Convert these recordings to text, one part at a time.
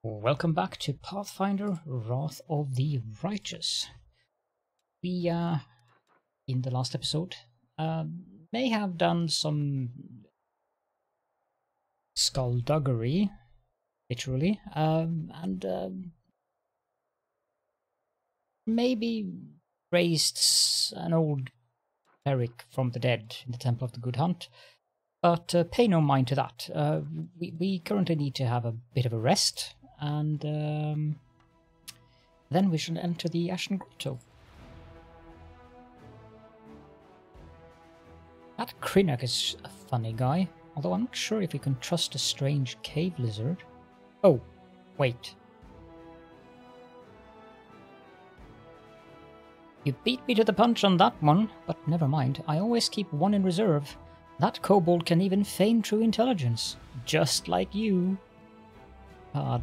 Welcome back to Pathfinder Wrath of the Righteous. We, in the last episode, may have done some skullduggery, literally, and maybe raised an old cleric from the dead in the Temple of the Good Hunt. But pay no mind to that. We currently need to have a bit of a rest, and then we shall enter the Ashen Grotto. That Crinukh is a funny guy, although I'm not sure if we can trust a strange cave lizard. Oh, wait. You beat me to the punch on that one, but never mind, I always keep one in reserve. That kobold can even feign true intelligence, just like you. God.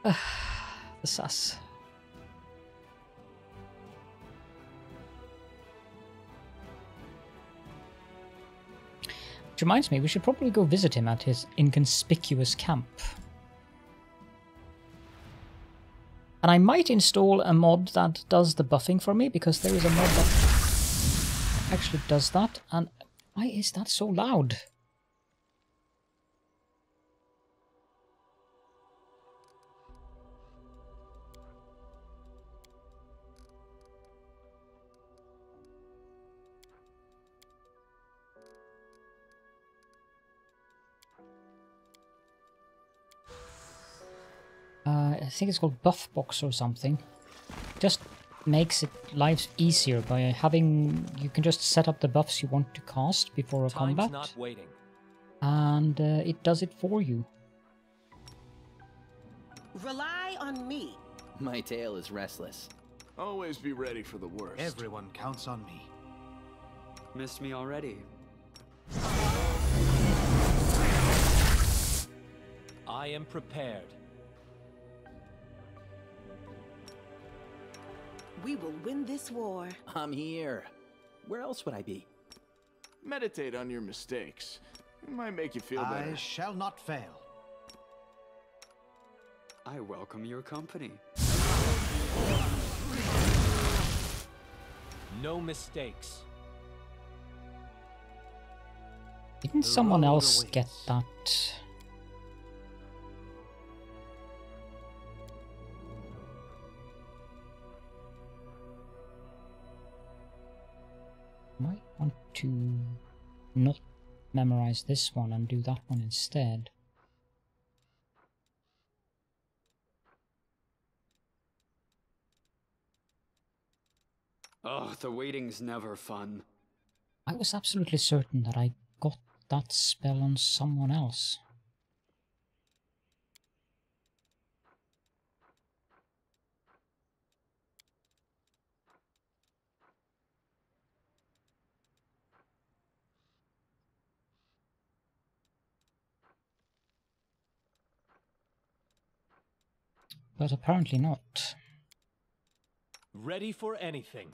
The sass. Which reminds me, we should probably go visit him at his inconspicuous camp. And I might install a mod that does the buffing for me, because there is a mod that actually does that. And why is that so loud? I think it's called Buffbox or something. Just makes it life easier by having you can just set up the buffs you want to cast before a combat, not waiting. And it does it for you. Rely on me. My tail is restless. Always be ready for the worst. Everyone counts on me. Missed me already. I am prepared. We will win this war. I'm here. Where else would I be? Meditate on your mistakes. It might make you feel better. I shall not fail. I welcome your company. No mistakes. Didn't someone else get that? Might want to not memorize this one and do that one instead. Oh, the waiting's never fun. I was absolutely certain that I got that spell on someone else. But apparently not. Ready for anything.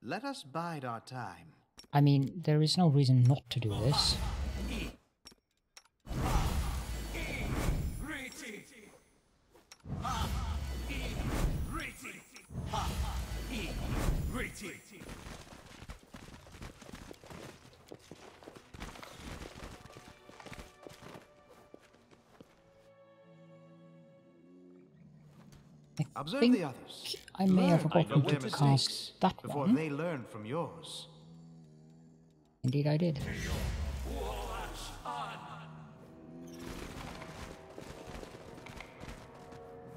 Let us bide our time. I mean, there is no reason not to do this. Observe the others. I may have Learn forgotten from their to cast mistakes that before one. they learn from yours. Indeed I did.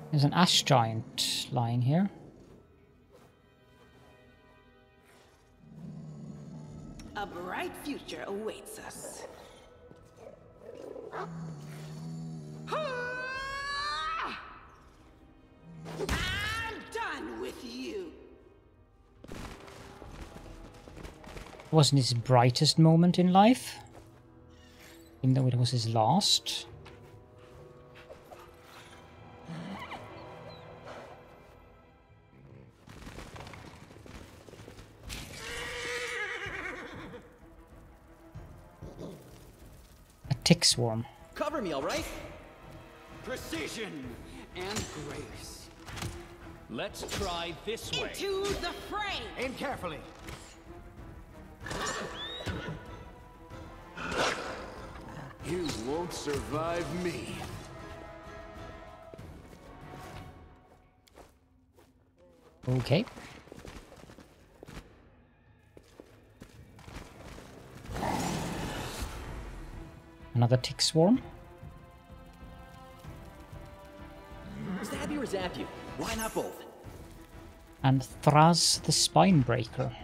There's an ash giant lying here. A bright future awaits us. I'm done with you. Wasn't his brightest moment in life, even though it was his last. tick swarm. Cover me, all right? Precision and grace. Let's try this way. Into the fray! Aim carefully. You won't survive me. Okay. Another tick swarm. Stab you or zap you? Why not both? And Thraz the Spinebreaker.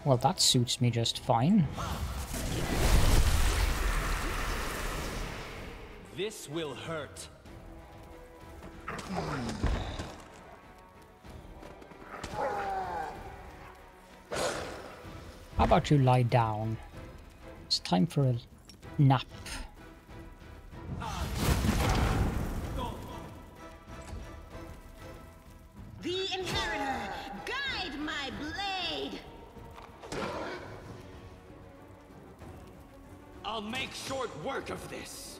Well, that suits me just fine. This will hurt. How about you lie down? It's time for a nap. The Inheritor! Guide my blade! I'll make short work of this.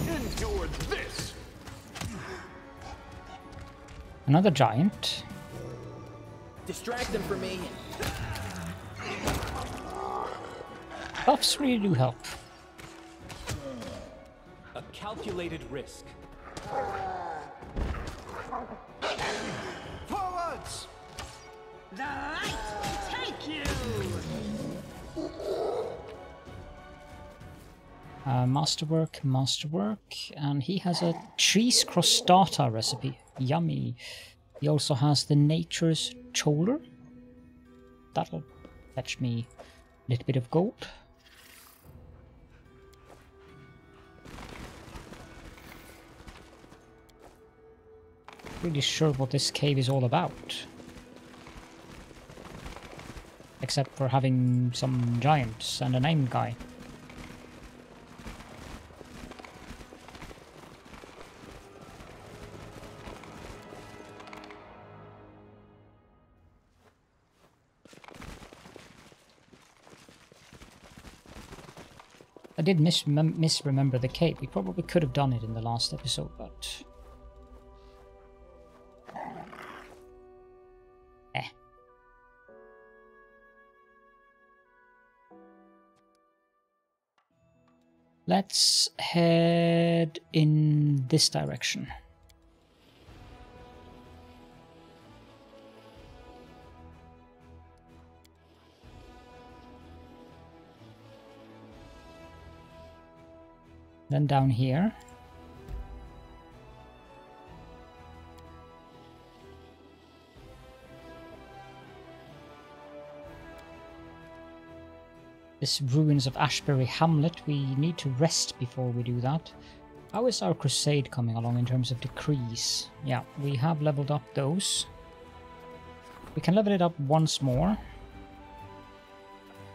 Endure this. Another giant. Distract them for me. Buffs really do help. A calculated risk. Forwards! The light take you! Masterwork, and he has a cheese crostata recipe. Yummy. He also has the Nature's Choler. That'll fetch me a little bit of gold. Really sure what this cave is all about. Except for having some giants and a named guy. I did misremember the cave. We probably could have done it in the last episode, but... Let's head in this direction. Then down here. This ruins of Ashbury Hamlet. We need to rest before we do that. How is our crusade coming along in terms of decrees? Yeah, we have leveled up those. We can level it up once more.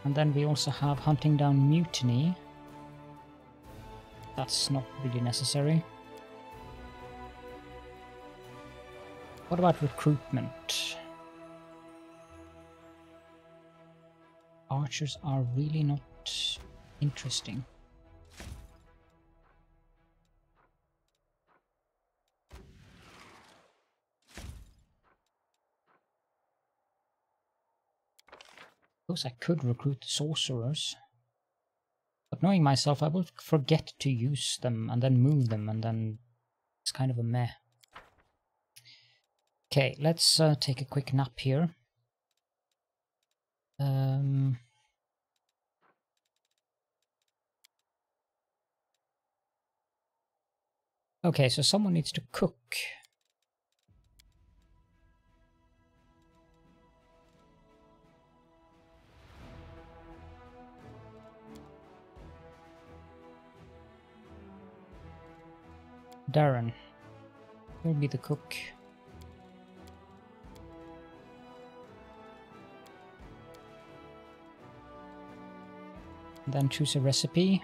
And then we also have hunting down mutiny. That's not really necessary. What about recruitment? Archers are really not interesting. Suppose I could recruit sorcerers. But knowing myself, I will forget to use them and then move them, and then it's kind of a meh. Okay, let's take a quick nap here. Okay, so someone needs to cook. Daeran, you'll be the cook. Then choose a recipe.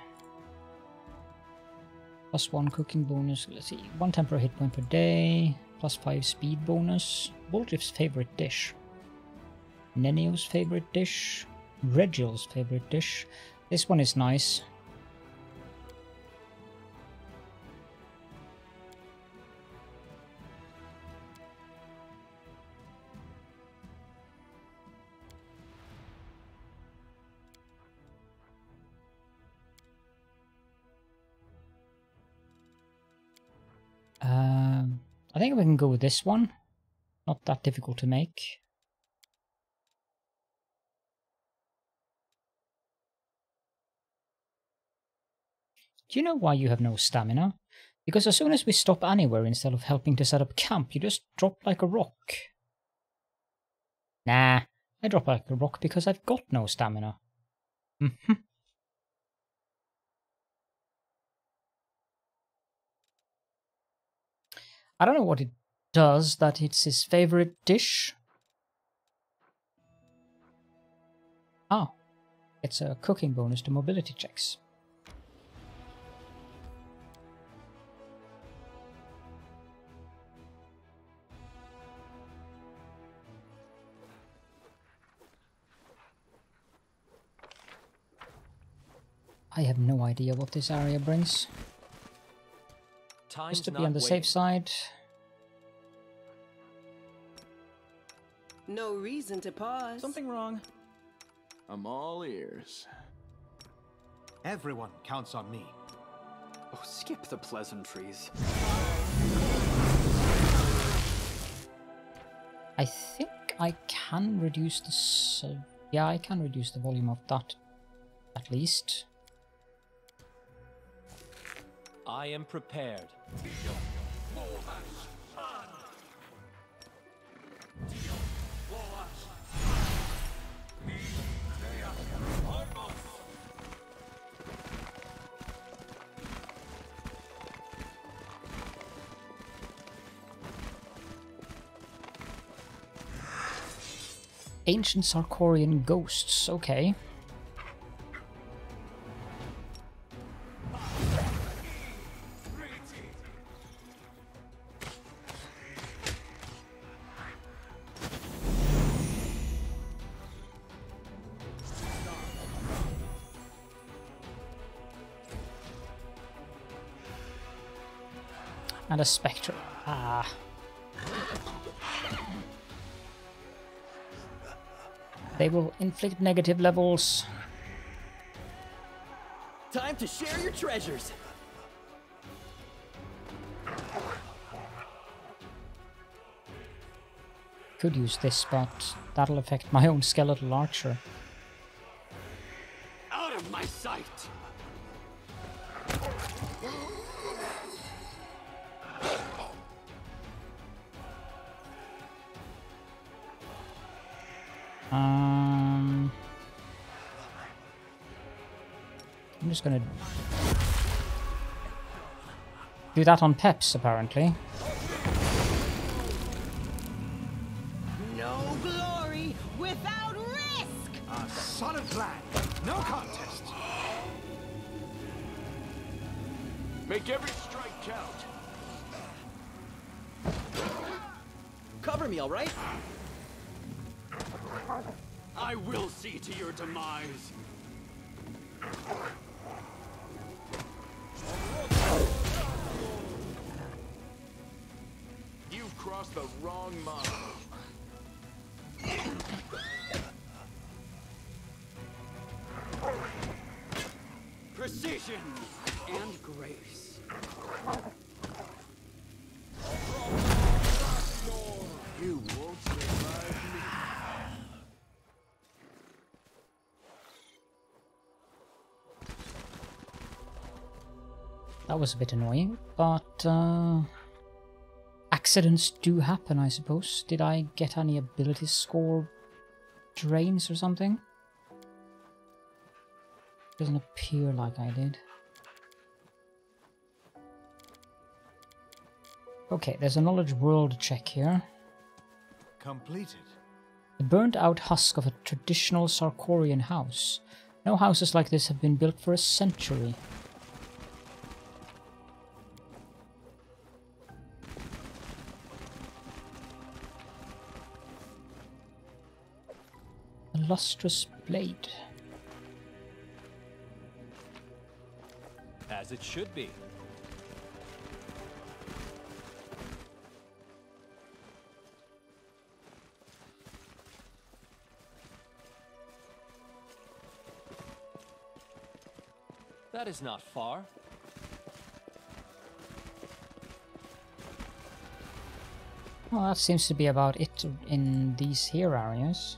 +1 cooking bonus. Let's see. 1 temporary hit point per day. +5 speed bonus. Boltriff's favorite dish. Nenio's favorite dish. Regil's favorite dish. This one is nice. I think we can go with this one. Not that difficult to make. Do you know why you have no stamina? Because as soon as we stop anywhere instead of helping to set up camp, you just drop like a rock. Nah, I drop like a rock because I've got no stamina. I don't know what it does that it's his favorite dish. Oh, it's a cooking bonus to mobility checks. I have no idea what this area brings. Just to be on the safe side. No reason to pause. Something wrong? I'm all ears. Everyone counts on me. Oh, skip the pleasantries. I think I can reduce this. Yeah, I can reduce the volume of that, at least. I am prepared. Ancient Sarkorian ghosts, okay. And a spectre. Ah. They will inflict negative levels. Time to share your treasures. Could use this, but that'll affect my own skeletal archer. Out of my sight! I'm just gonna do that on Peps, apparently. No glory without risk! A solid plan. No contest. Make every strike count. Cover me, all right? I will see to your demise. You've crossed the wrong model. Precision and grace. You won't survive me. That was a bit annoying, but accidents do happen, I suppose. Did I get any ability score drains or something? Doesn't appear like I did. Okay, there's a knowledge world check here. Completed. The burnt out husk of a traditional Sarkorian house. No houses like this have been built for a century. lustrous blade. As it should be. That is not far. Well, that seems to be about it in these here areas.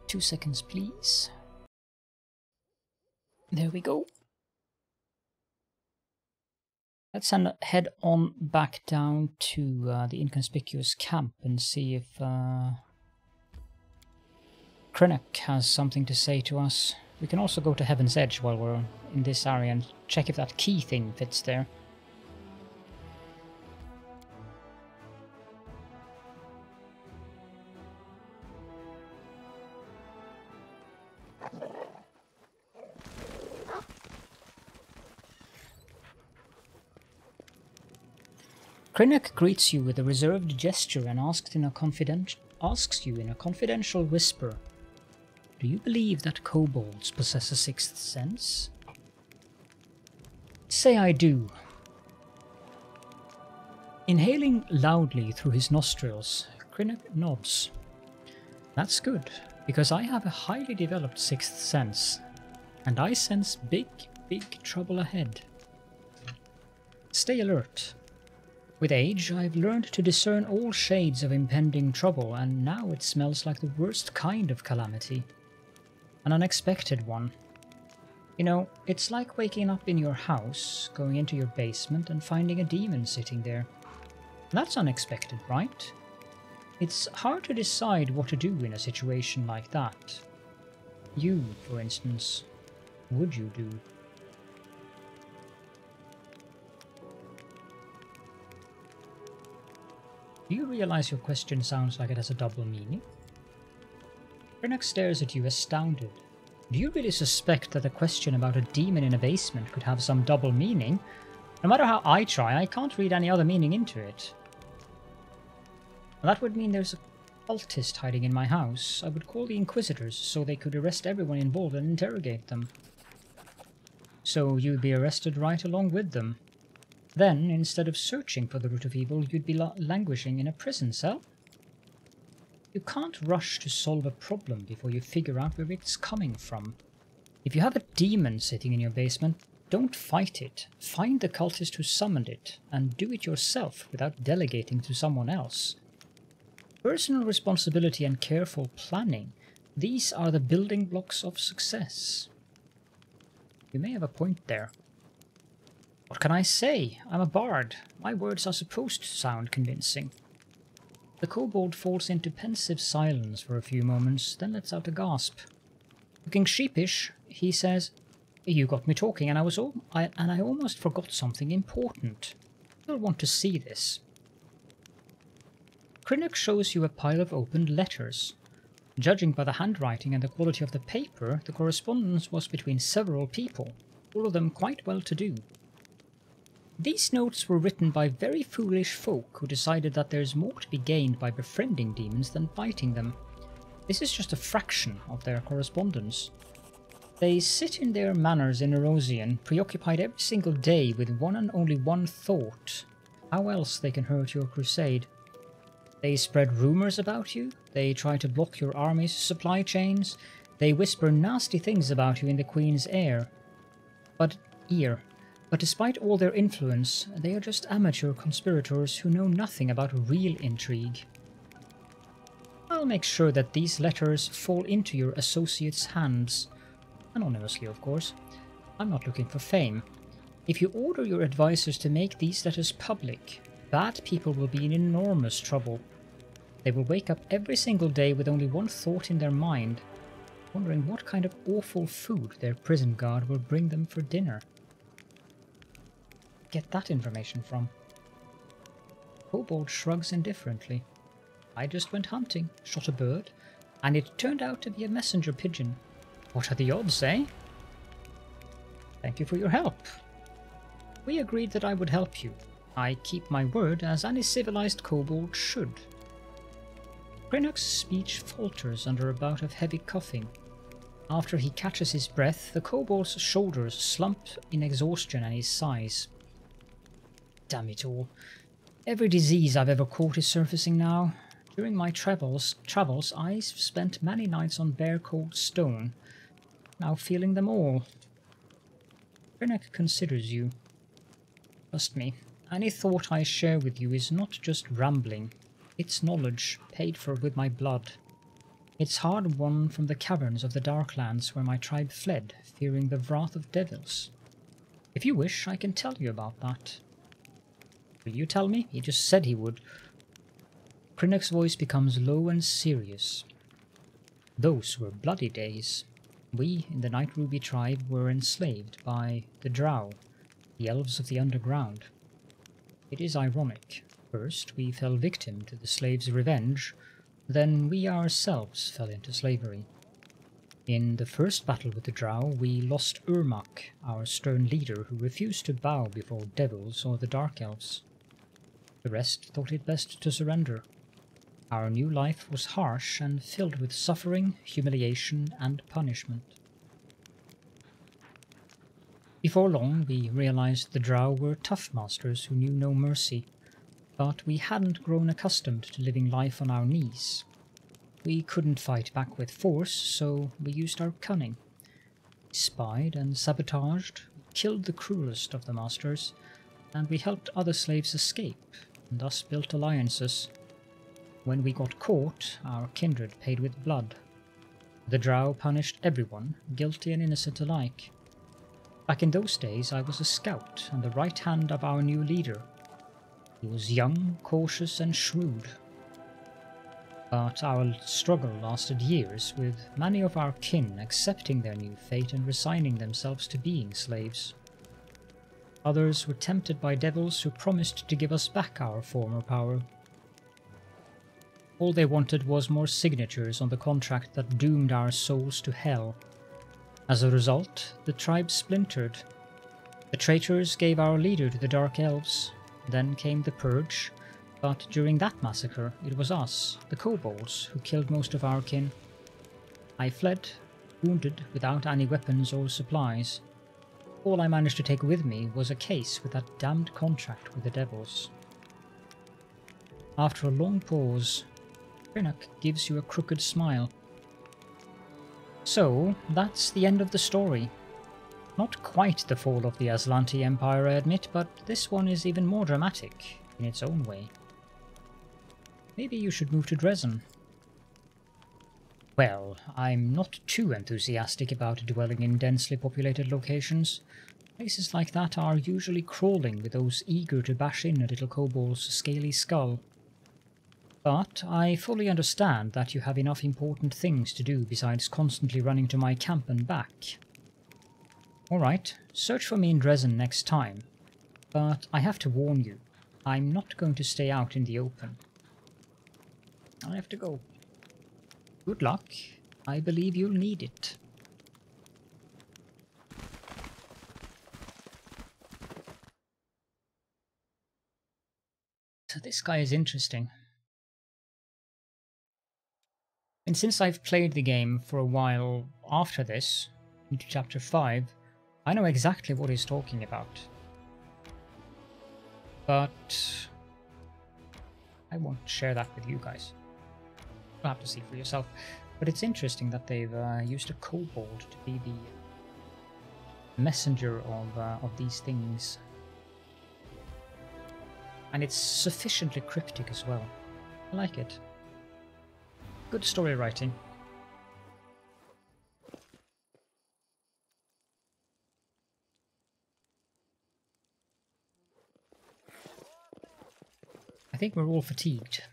Two seconds, please. There we go. Let's head on back down to the inconspicuous camp and see if Crinukh has something to say to us. We can also go to Heaven's Edge while we're in this area and check if that key thing fits there. Crinukh greets you with a reserved gesture and asks you in a confidential whisper, "Do you believe that kobolds possess a sixth sense?" "Say I do." Inhaling loudly through his nostrils, Crinukh nods. "That's good, because I have a highly developed sixth sense, and I sense big, big trouble ahead. Stay alert. With age, I've learned to discern all shades of impending trouble, and now it smells like the worst kind of calamity. An unexpected one. You know, it's like waking up in your house, going into your basement and finding a demon sitting there. That's unexpected, right? It's hard to decide what to do in a situation like that. You, for instance, would you do?" Do you realize your question sounds like it has a double meaning? Crinukh stares at you astounded. Do you really suspect that a question about a demon in a basement could have some double meaning? No matter how I try, I can't read any other meaning into it. That would mean there's a cultist hiding in my house. I would call the Inquisitors so they could arrest everyone involved and interrogate them. So you'd be arrested right along with them. Then, instead of searching for the root of evil, you'd be languishing in a prison cell? You can't rush to solve a problem before you figure out where it's coming from. If you have a demon sitting in your basement, don't fight it. Find the cultist who summoned it, and do it yourself without delegating to someone else. Personal responsibility and careful planning, these are the building blocks of success. You may have a point there. What can I say? I'm a bard. My words are supposed to sound convincing. The kobold falls into pensive silence for a few moments, then lets out a gasp. Looking sheepish, he says, "You got me talking, and I almost forgot something important. You'll want to see this." Crinukh shows you a pile of opened letters. Judging by the handwriting and the quality of the paper, the correspondence was between several people, all of them quite well-to-do. These notes were written by very foolish folk who decided that there's more to be gained by befriending demons than fighting them. This is just a fraction of their correspondence. They sit in their manors in Erosian, preoccupied every single day with one and only one thought: how else they can hurt your crusade. They spread rumors about you, they try to block your army's supply chains, they whisper nasty things about you in the Queen's ear. But despite all their influence, they are just amateur conspirators who know nothing about real intrigue. I'll make sure that these letters fall into your associates' hands. Anonymously, of course. I'm not looking for fame. If you order your advisors to make these letters public, bad people will be in enormous trouble. They will wake up every single day with only one thought in their mind, wondering what kind of awful food their prison guard will bring them for dinner. Get that information from? Kobold shrugs indifferently. I just went hunting, shot a bird, and it turned out to be a messenger pigeon. What are the odds, eh? Thank you for your help. We agreed that I would help you. I keep my word, as any civilized kobold should. Crinukh's speech falters under a bout of heavy coughing. After he catches his breath, the kobold's shoulders slump in exhaustion and he sighs. Damn it all. Every disease I've ever caught is surfacing now. During my travels, I've spent many nights on bare cold stone, now feeling them all. Crinukh considers you. Trust me, any thought I share with you is not just rambling. It's knowledge, paid for with my blood. It's hard won from the caverns of the Darklands where my tribe fled, fearing the wrath of devils. If you wish, I can tell you about that. Will you tell me? He just said he would. Crinukh's voice becomes low and serious. Those were bloody days. We, in the Night Ruby tribe, were enslaved by the Drow, the elves of the underground. It is ironic. First, we fell victim to the slaves' revenge, then we ourselves fell into slavery. In the first battle with the Drow, we lost Urmak, our stern leader, who refused to bow before devils or the Dark Elves. The rest thought it best to surrender. Our new life was harsh and filled with suffering, humiliation, and punishment. Before long, we realized the Drow were tough masters who knew no mercy, but we hadn't grown accustomed to living life on our knees. We couldn't fight back with force, so we used our cunning. We spied and sabotaged, killed the cruelest of the masters, and we helped other slaves escape, and thus built alliances. When we got caught, our kindred paid with blood. The Drow punished everyone, guilty and innocent alike. Back in those days, I was a scout and the right hand of our new leader. He was young, cautious, and shrewd. But our struggle lasted years, with many of our kin accepting their new fate and resigning themselves to being slaves. Others were tempted by devils who promised to give us back our former power. All they wanted was more signatures on the contract that doomed our souls to hell. As a result, the tribe splintered. The traitors gave our leader to the Dark Elves. Then came the Purge, but during that massacre it was us, the kobolds, who killed most of our kin. I fled, wounded, without any weapons or supplies. All I managed to take with me was a case with that damned contract with the devils. After a long pause, Crinukh gives you a crooked smile. So, that's the end of the story. Not quite the fall of the Aslanti Empire, I admit, but this one is even more dramatic, in its own way. Maybe you should move to Dresden. Well, I'm not too enthusiastic about dwelling in densely populated locations. Places like that are usually crawling with those eager to bash in a little kobold's scaly skull. But I fully understand that you have enough important things to do besides constantly running to my camp and back. Alright, search for me in Dresden next time, but I have to warn you, I'm not going to stay out in the open. I have to go. Good luck. I believe you'll need it. So this guy is interesting. And since I've played the game for a while after this, into chapter 5, I know exactly what he's talking about. But I won't share that with you guys. You'll have to see for yourself. But it's interesting that they've used a kobold to be the messenger of these things. And it's sufficiently cryptic as well. I like it. Good story writing. I think we're all fatigued.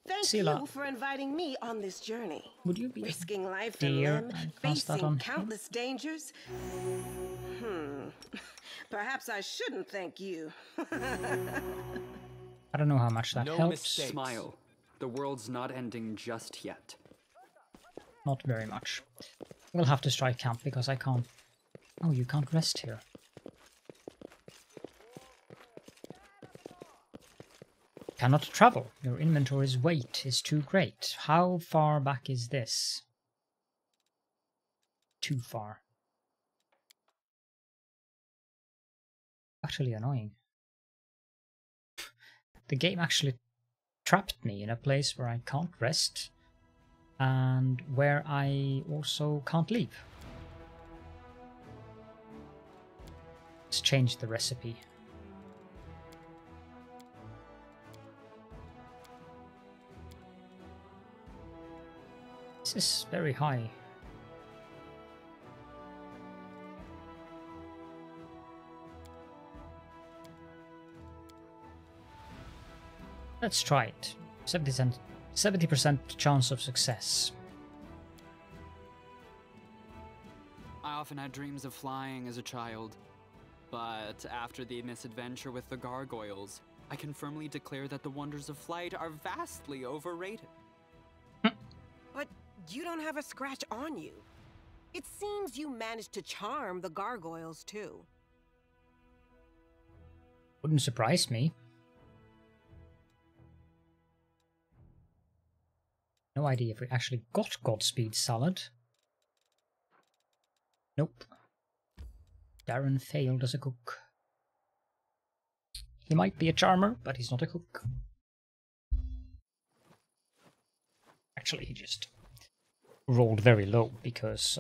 Thank you for inviting me on this journey. Would you be risking life and limb, facing countless dangers? Perhaps I shouldn't thank you. I don't know how much that helps. Smile. The world's not ending just yet. Not very much. We'll have to strike camp because I can't... Oh, you can't rest here. Cannot travel. Your inventory's weight is too great. How far back is this? Too far. Utterly annoying. The game actually trapped me in a place where I can't rest and where I also can't leave. Let's change the recipe. This is very high. Let's try it. 70% chance of success. I often had dreams of flying as a child, but after the misadventure with the gargoyles, I can firmly declare that the wonders of flight are vastly overrated. But you don't have a scratch on you. It seems you managed to charm the gargoyles too. Wouldn't surprise me. No idea if we actually got Godspeed Salad. Nope. Daeran failed as a cook. He might be a charmer, but he's not a cook. Actually, he just rolled very low, because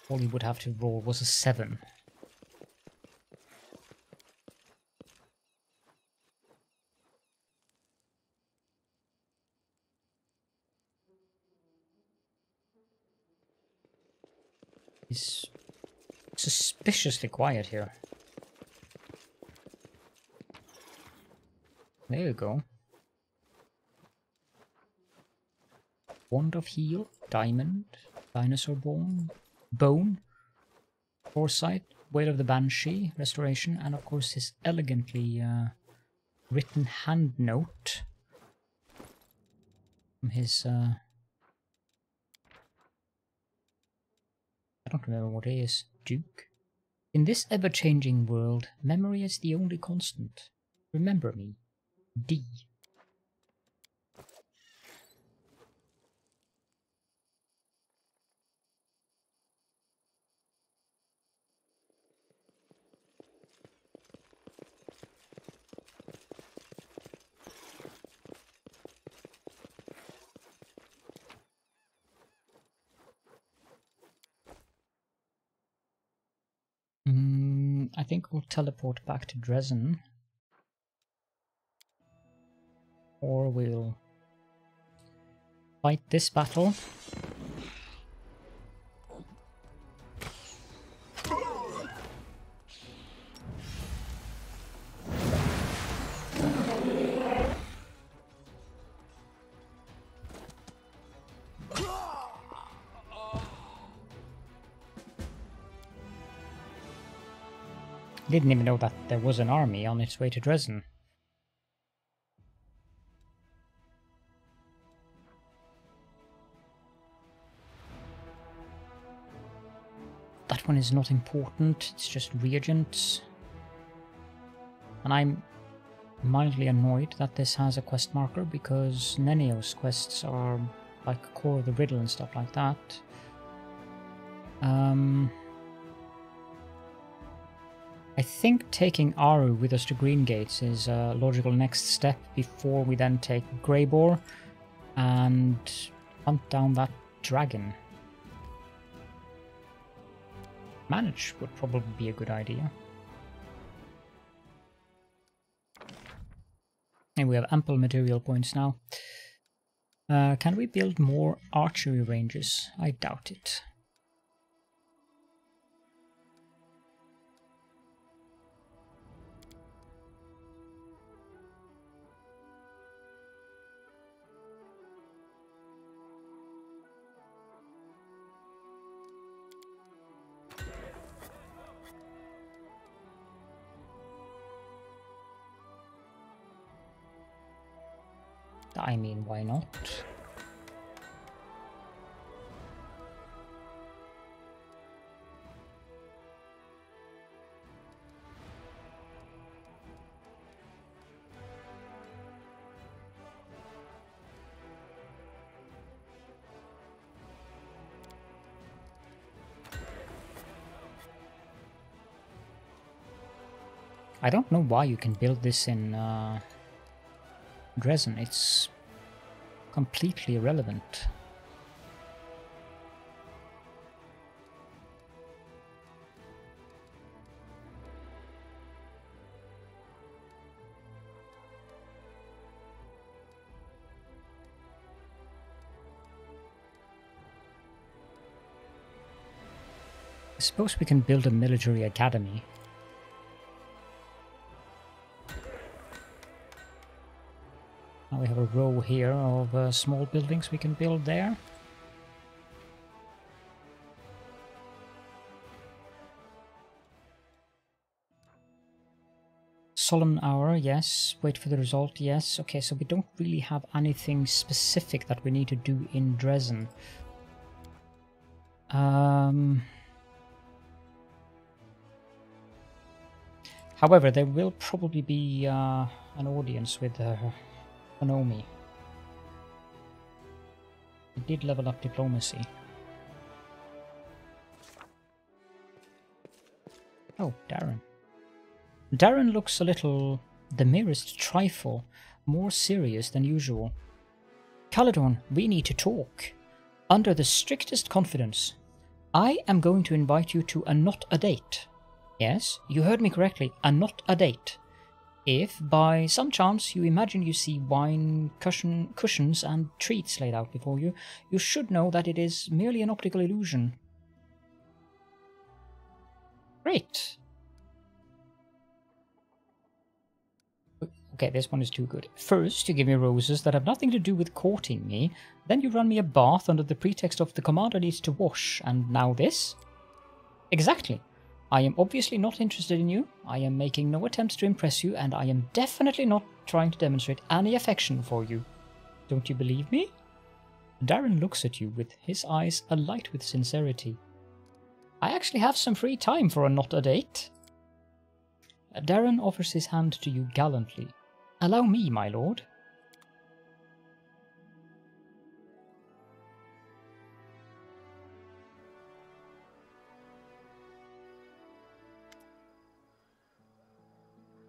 all he would have to roll was a 7. He's suspiciously quiet here. There you go. Wand of Heal, Diamond, Dinosaur Bone, Foresight, Wail of the Banshee, Restoration, and of course his elegantly written hand note from his... I don't remember what it is. Duke? In this ever-changing world, memory is the only constant. Remember me. D. I think we'll teleport back to Dresden. Or we'll fight this battle. Didn't even know that there was an army on its way to Dresden. That one is not important, it's just reagents. And I'm mildly annoyed that this has a quest marker, because Nenio's quests are like Core of the Riddle and stuff like that. I think taking Aru with us to Green Gates is a logical next step before we then take Greybore and hunt down that dragon. Manage would probably be a good idea. And we have ample material points now. Can we build more archery ranges? I doubt it. I mean, why not? I don't know why you can build this in Dresden. It's completely irrelevant. I suppose we can build a military academy. Now we have a row here of small buildings we can build there. Solemn hour, yes. Wait for the result, yes. Okay, so we don't really have anything specific that we need to do in Dresden. However, there will probably be an audience with Konomi. We did level up diplomacy. Oh, Daeran. Daeran looks a little, the merest trifle, more serious than usual. Caledon, we need to talk. Under the strictest confidence. I am going to invite you to a not a date. Yes, you heard me correctly, a not a date. If, by some chance, you imagine you see wine, cushions and treats laid out before you, you should know that it is merely an optical illusion. Great. Okay, this one is too good. First, you give me roses that have nothing to do with courting me, then you run me a bath under the pretext of the commander needs to wash, and now this? Exactly. I am obviously not interested in you, I am making no attempts to impress you, and I am definitely not trying to demonstrate any affection for you. Don't you believe me? Daeran looks at you with his eyes alight with sincerity. I actually have some free time for a not a date. Daeran offers his hand to you gallantly. Allow me, my lord.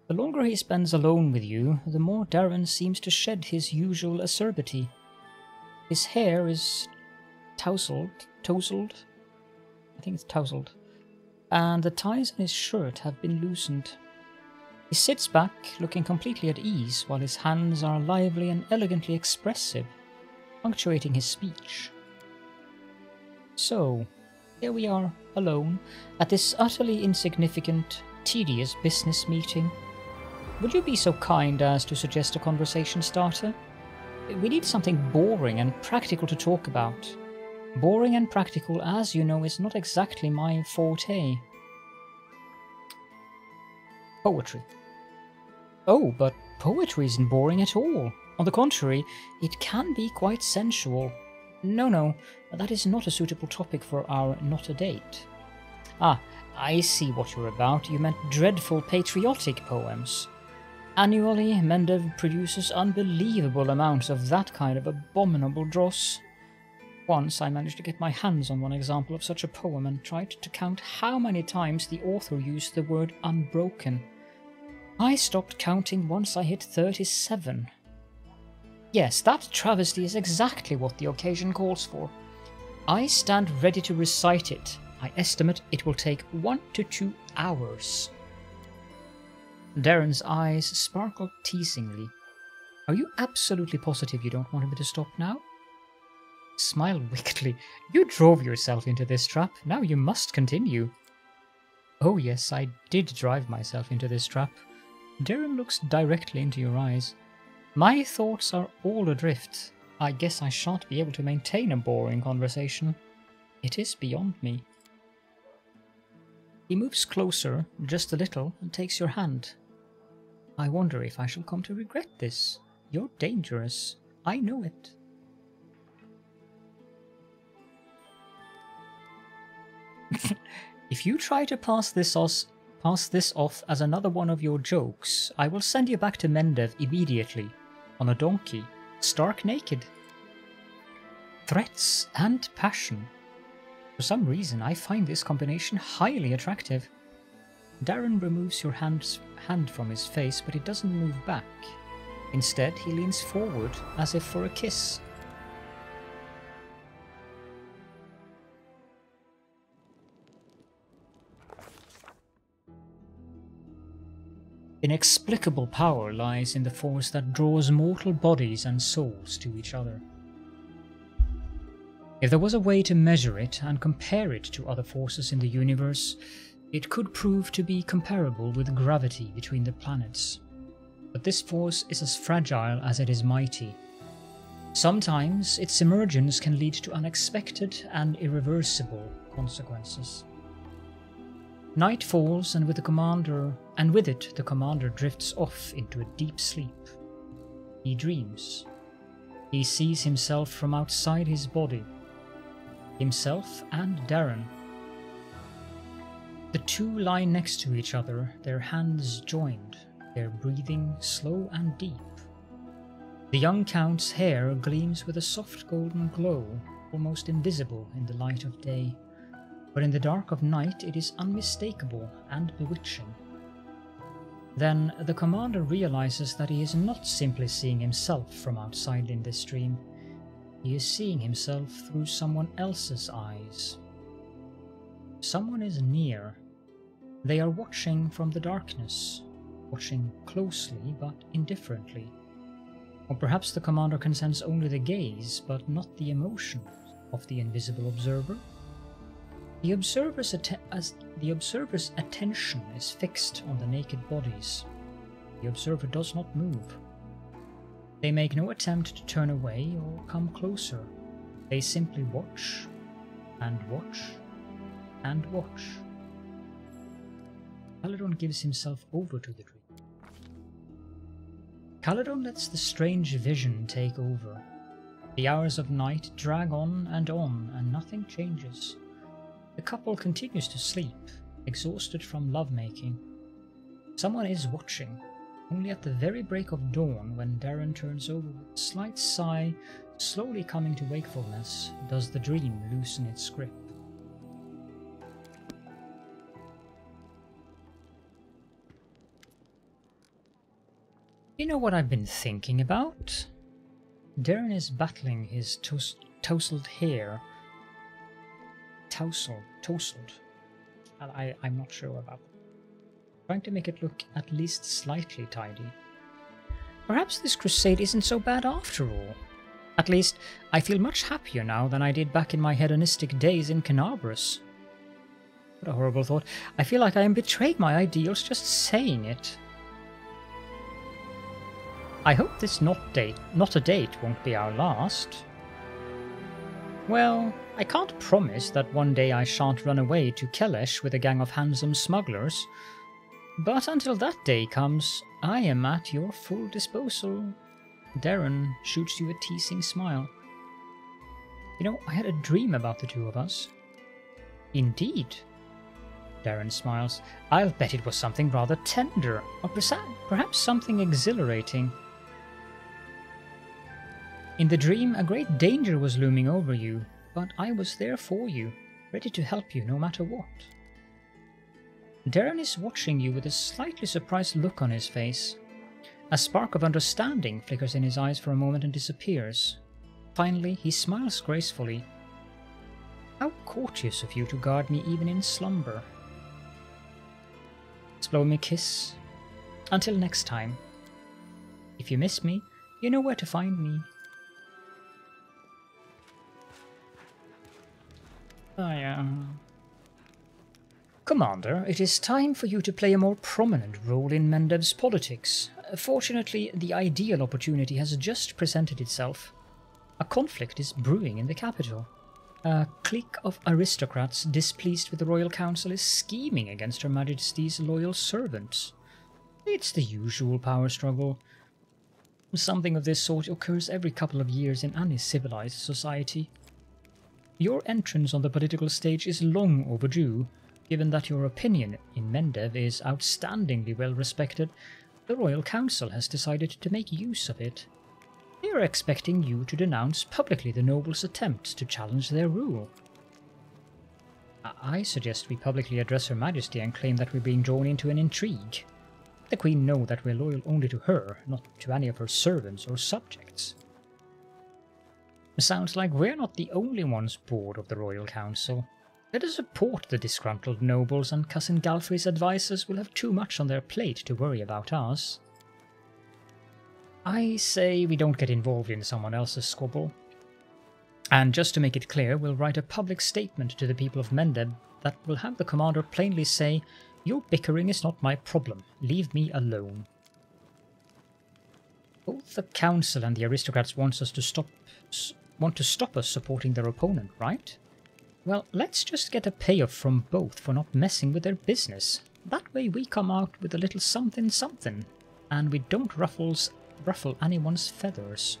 The longer he spends alone with you, the more Daeran seems to shed his usual acerbity. His hair is tousled, I think it's tousled, and the ties on his shirt have been loosened. He sits back, looking completely at ease, while his hands are lively and elegantly expressive, punctuating his speech. So, here we are, alone, at this utterly insignificant, tedious business meeting. Would you be so kind as to suggest a conversation starter? We need something boring and practical to talk about. Boring and practical, as you know, is not exactly my forte. Poetry. Oh, but poetry isn't boring at all. On the contrary, it can be quite sensual. No, that is not a suitable topic for our not a date. Ah, I see what you're about. You meant dreadful patriotic poems. Annually, Mendev produces unbelievable amounts of that kind of abominable dross. Once I managed to get my hands on one example of such a poem and tried to count how many times the author used the word unbroken. I stopped counting once I hit 37. Yes, that travesty is exactly what the occasion calls for. I stand ready to recite it. I estimate it will take 1 to 2 hours. Daeran's eyes sparkled teasingly. Are you absolutely positive you don't want me to stop now? Smile wickedly. You drove yourself into this trap. Now you must continue. Oh yes, I did drive myself into this trap. Daeran looks directly into your eyes. My thoughts are all adrift. I guess I shan't be able to maintain a boring conversation. It is beyond me. He moves closer, just a little, and takes your hand. I wonder if I shall come to regret this. You're dangerous. I know it. If you try to pass this off as another one of your jokes, I will send you back to Mendev immediately, on a donkey, stark naked. Threats and passion. For some reason, I find this combination highly attractive. Daeran removes your hand from his face, but it doesn't move back. Instead, he leans forward as if for a kiss. Inexplicable power lies in the force that draws mortal bodies and souls to each other. If there was a way to measure it and compare it to other forces in the universe, it could prove to be comparable with gravity between the planets. But this force is as fragile as it is mighty. Sometimes its emergence can lead to unexpected and irreversible consequences. Night falls, and with it the commander drifts off into a deep sleep. He dreams. He sees himself from outside his body. Himself and Daeran. The two lie next to each other, their hands joined, their breathing slow and deep. The young count's hair gleams with a soft golden glow, almost invisible in the light of day. But in the dark of night it is unmistakable and bewitching. Then the commander realizes that he is not simply seeing himself from outside in this dream. He is seeing himself through someone else's eyes. Someone is near. They are watching from the darkness, watching closely but indifferently. Or perhaps the commander can sense only the gaze, but not the emotion of the invisible observer. The observer's attention is fixed on the naked bodies. The observer does not move. They make no attempt to turn away or come closer. They simply watch, and watch, and watch. Caledon gives himself over to the dream. Caledon lets the strange vision take over. The hours of night drag on, and nothing changes. The couple continues to sleep, exhausted from lovemaking. Someone is watching. Only at the very break of dawn, when Daeran turns over with a slight sigh, slowly coming to wakefulness, does the dream loosen its grip. You know what I've been thinking about? Daeran is battling his tousled hair. Tousled. I'm not sure about that. Trying to make it look at least slightly tidy. Perhaps this crusade isn't so bad after all. At least, I feel much happier now than I did back in my hedonistic days in Canabras. What a horrible thought. I feel like I am betraying my ideals just saying it. I hope this not a date won't be our last. Well, I can't promise that one day I shan't run away to Kelesh with a gang of handsome smugglers. But until that day comes, I am at your full disposal. Daeran shoots you a teasing smile. You know, I had a dream about the two of us. Indeed. Daeran smiles. I'll bet it was something rather tender, or perhaps something exhilarating. In the dream, a great danger was looming over you, but I was there for you, ready to help you no matter what. Daeran is watching you with a slightly surprised look on his face. A spark of understanding flickers in his eyes for a moment and disappears. Finally, he smiles gracefully. How courteous of you to guard me even in slumber. Let's blow me a kiss. Until next time. If you miss me, you know where to find me. Commander, it is time for you to play a more prominent role in Mendev's politics. Fortunately, the ideal opportunity has just presented itself. A conflict is brewing in the capital. A clique of aristocrats displeased with the Royal Council is scheming against Her Majesty's loyal servants. It's the usual power struggle. Something of this sort occurs every couple of years in any civilized society. Your entrance on the political stage is long overdue. Given that your opinion in Mendev is outstandingly well respected, the Royal Council has decided to make use of it. They are expecting you to denounce publicly the nobles' attempts to challenge their rule. I suggest we publicly address Her Majesty and claim that we're being drawn into an intrigue. Let the Queen know that we're loyal only to her, not to any of her servants or subjects. It sounds like we're not the only ones bored of the Royal Council. Let us support the disgruntled nobles, and Cousin Galfrey's advisors will have too much on their plate to worry about us. I say we don't get involved in someone else's squabble. And just to make it clear, we'll write a public statement to the people of Mendeb that will have the commander plainly say, "Your bickering is not my problem. Leave me alone." Both the council and the aristocrats want to stop us supporting their opponent, right? Well, let's just get a payoff from both for not messing with their business. That way we come out with a little something something, and we don't ruffle anyone's feathers.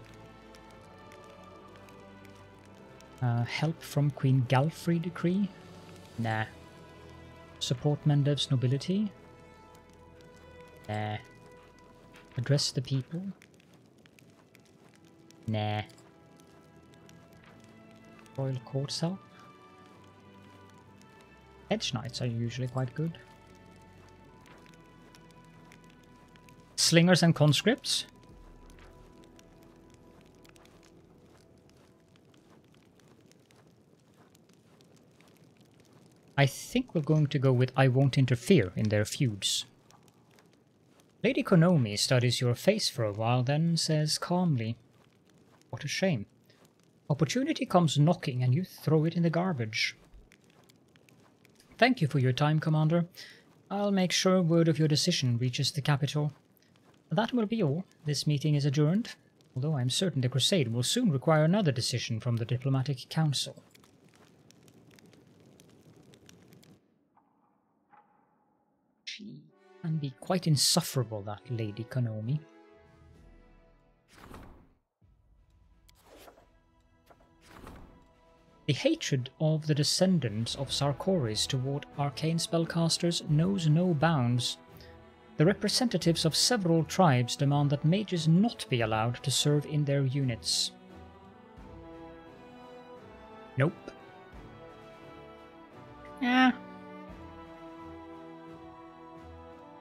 Help from Queen Galfrey decree? Nah. Support Mendeb's nobility? Nah. Address the people? Nah. Royal courts help? Hedge knights are usually quite good. Slingers and conscripts? I think we're going to go with I won't interfere in their feuds. Lady Konomi studies your face for a while, then says calmly, "What a shame. Opportunity comes knocking and you throw it in the garbage." Thank you for your time, Commander. I'll make sure word of your decision reaches the capital. That will be all. This meeting is adjourned, although I'm certain the crusade will soon require another decision from the Diplomatic Council. She can be quite insufferable, that Lady Konomi. The hatred of the descendants of Sarkoris toward arcane spellcasters knows no bounds. The representatives of several tribes demand that mages not be allowed to serve in their units. Nope. Yeah.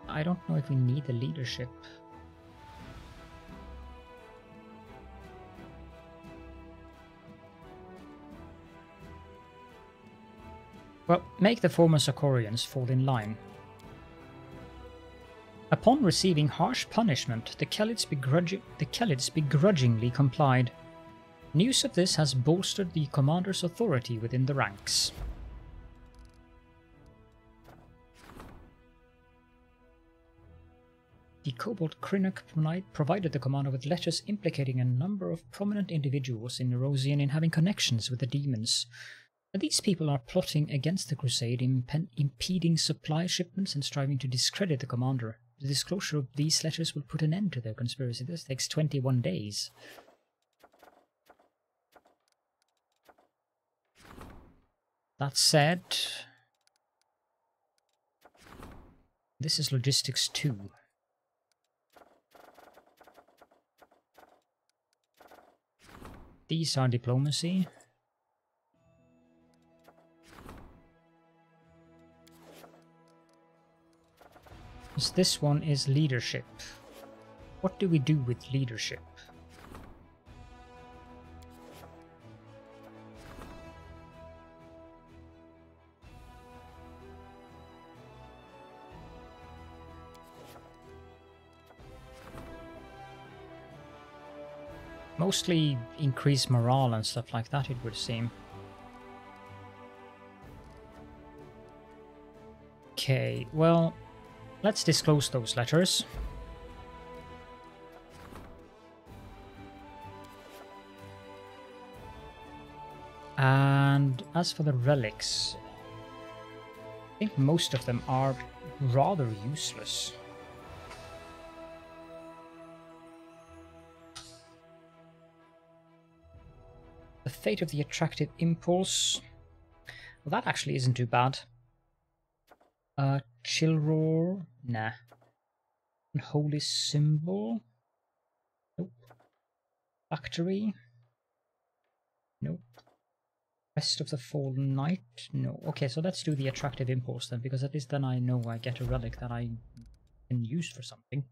I don't know if we need the leadership. Well, make the former Sarkorians fall in line. Upon receiving harsh punishment, the Khalids begrudgingly complied. News of this has bolstered the commander's authority within the ranks. The kobold Crinukh provided the commander with letters implicating a number of prominent individuals in Erosian in having connections with the demons. These people are plotting against the crusade, impeding supply shipments and striving to discredit the commander. The disclosure of these letters will put an end to their conspiracy. This takes 21 days. That said, this is logistics too. These are diplomacy. This one is leadership. What do we do with leadership? Mostly increase morale and stuff like that, it would seem. Okay, well, let's disclose those letters. And as for the relics, I think most of them are rather useless. The Fate of the Attractive Impulse. Well, that actually isn't too bad. Chill Roar? Nah. Unholy Symbol? Nope. Factory? Nope. Rest of the Fallen Knight? No. Okay, so let's do the Attractive Impulse then, because at least then I know I get a relic that I can use for something.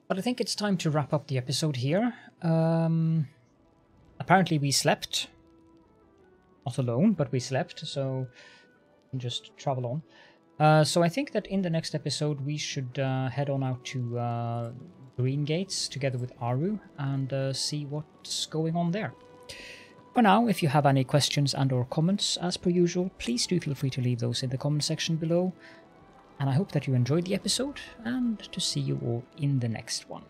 But I think it's time to wrap up the episode here. Apparently we slept. Not alone, but we slept, so we can just travel on. So I think that in the next episode we should head on out to Green Gates together with Aru and see what's going on there. For now, if you have any questions and or comments, as per usual, please do feel free to leave those in the comment section below. And I hope that you enjoyed the episode, and to see you all in the next one.